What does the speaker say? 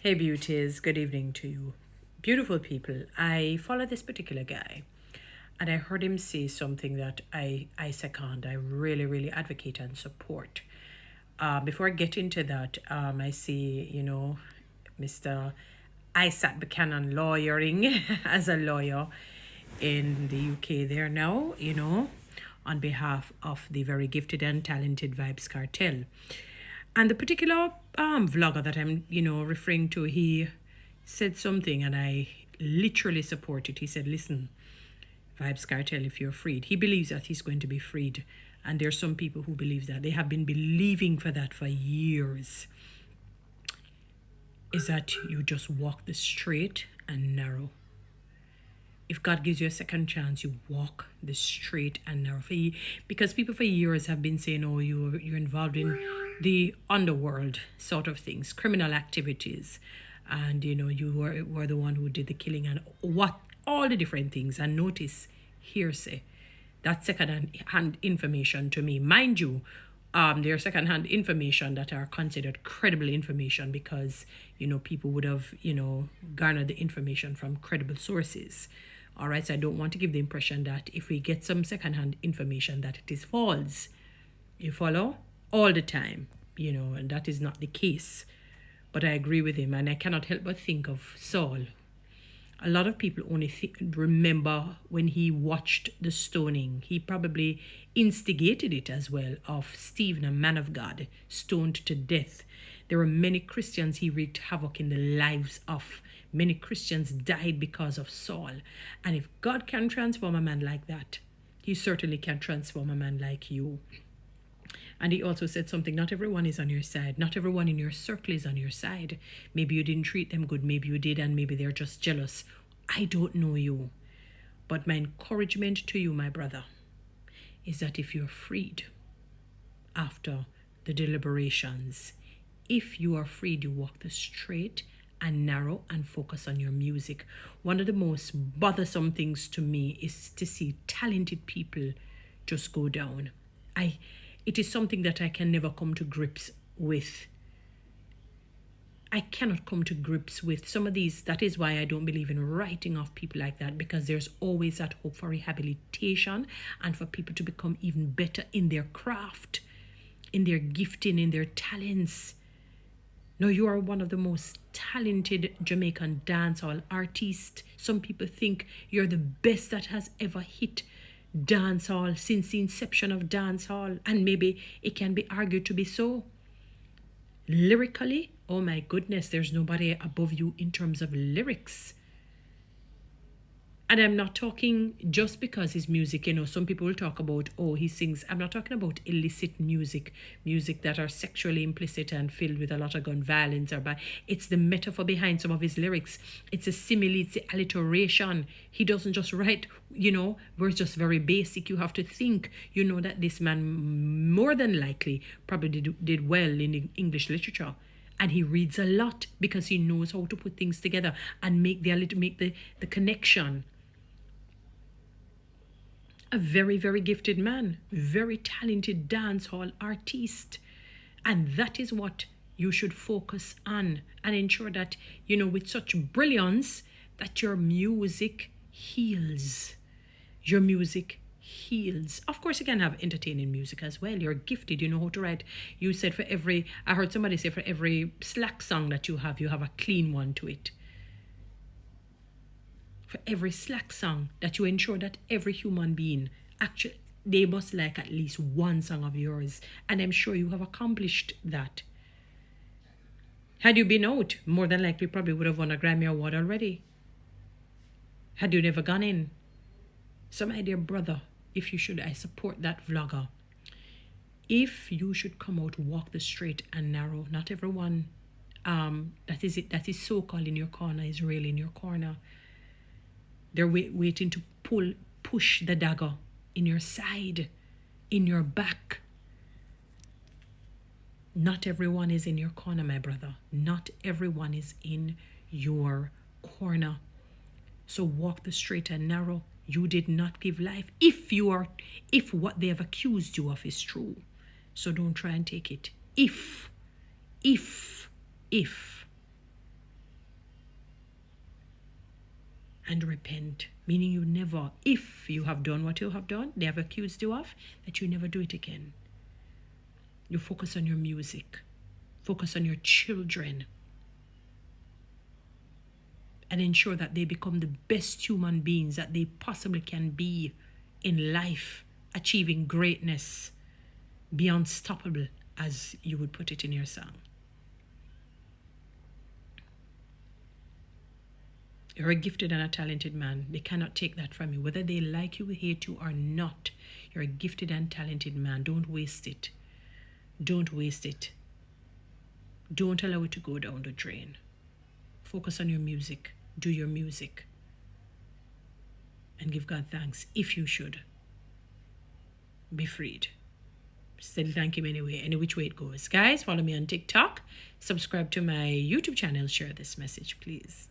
Hey beauties, good evening to you. Beautiful people. I follow this particular guy and I heard him say something that I second. I really advocate and support. Before I get into that, I see, Mr. Isaac Buchanan lawyering as a lawyer in the UK there now, on behalf of the very gifted and talented Vybz Kartel. And the particular vlogger that I'm, referring to, he said something and I literally support it. He said, listen, Vybz Kartel, if you're freed, he believes that he's going to be freed. And there's some people who believe that. They have been believing for that for years. Is that you just walk the straight and narrow. If God gives you a second chance, you walk the straight and narrow. Because people for years have been saying, oh, you're involved in the underworld sort of things, criminal activities. And, you were the one who did the killing and all the different things. And notice, hearsay. That's second-hand information to me. Mind you, there are second-hand information that are considered credible information because, people would have, garnered the information from credible sources. All right, so I don't want to give the impression that if we get some second-hand information that it is false. You follow? All the time, and that is not the case. But I agree with him, and I cannot help but think of Saul. A lot of people only remember when he watched the stoning. He probably instigated it as well, of Stephen, a man of God, stoned to death. There were many Christians he wreaked havoc in the lives of. Many Christians died because of Saul. And if God can transform a man like that, he certainly can transform a man like you. And he also said something, not everyone is on your side. Not everyone in your circle is on your side. Maybe you didn't treat them good. Maybe you did, and maybe they're just jealous. I don't know you. But my encouragement to you, my brother, is that if you're freed after the deliberations, if you are freed, you walk the straight and narrow and focus on your music. One of the most bothersome things to me is to see talented people just go down. It is something that I can never come to grips with. I cannot come to grips with some of these. That is why I don't believe in writing off people like that, because there's always that hope for rehabilitation and for people to become even better in their craft, in their gifting, in their talents. Now, you are one of the most talented Jamaican dancehall artists. Some people think you're the best that has ever hit dancehall since the inception of dancehall, and maybe it can be argued to be so. Lyrically, oh my goodness, there's nobody above you in terms of lyrics. And I'm not talking just because his music, some people will talk about, oh, he sings. I'm not talking about illicit music that are sexually implicit and filled with a lot of gun violence. It's the metaphor behind some of his lyrics. It's a simile, it's the alliteration. He doesn't just write, words just very basic. You have to think, that this man more than likely probably did well in English literature. And he reads a lot because he knows how to put things together and make the connection. A very, very gifted man, very talented dancehall artist. And that is what you should focus on and ensure that, with such brilliance, that your music heals. Your music heals. Of course, you can have entertaining music as well. You're gifted. You know how to write. You said I heard somebody say for every slack song that you have a clean one to it. For every slack song, that you ensure that every human being, actually, they must like at least one song of yours. And I'm sure you have accomplished that. Had you been out, more than likely probably would have won a Grammy Award already. Had you never gone in. So my dear brother, I support that vlogger. If you should come out, walk the straight and narrow. Not everyone that is so-called in your corner is really in your corner. They're waiting to push the dagger in your side, in your back. Not everyone is in your corner, my brother. Not everyone is in your corner. So walk the straight and narrow. You did not give life if what they have accused you of is true. So don't try and take it. If and repent. Meaning you never, if you have done what you have done, they have accused you of, that you never do it again. You focus on your music. Focus on your children. And ensure that they become the best human beings that they possibly can be in life, achieving greatness, be unstoppable, as you would put it in your song. You're a gifted and a talented man. They cannot take that from you. Whether they like you, hate you, or not, you're a gifted and talented man. Don't waste it. Don't waste it. Don't allow it to go down the drain. Focus on your music. Do your music. And give God thanks if you should be freed. Still thank him anyway, any which way it goes. Guys, follow me on TikTok. Subscribe to my YouTube channel. Share this message, please.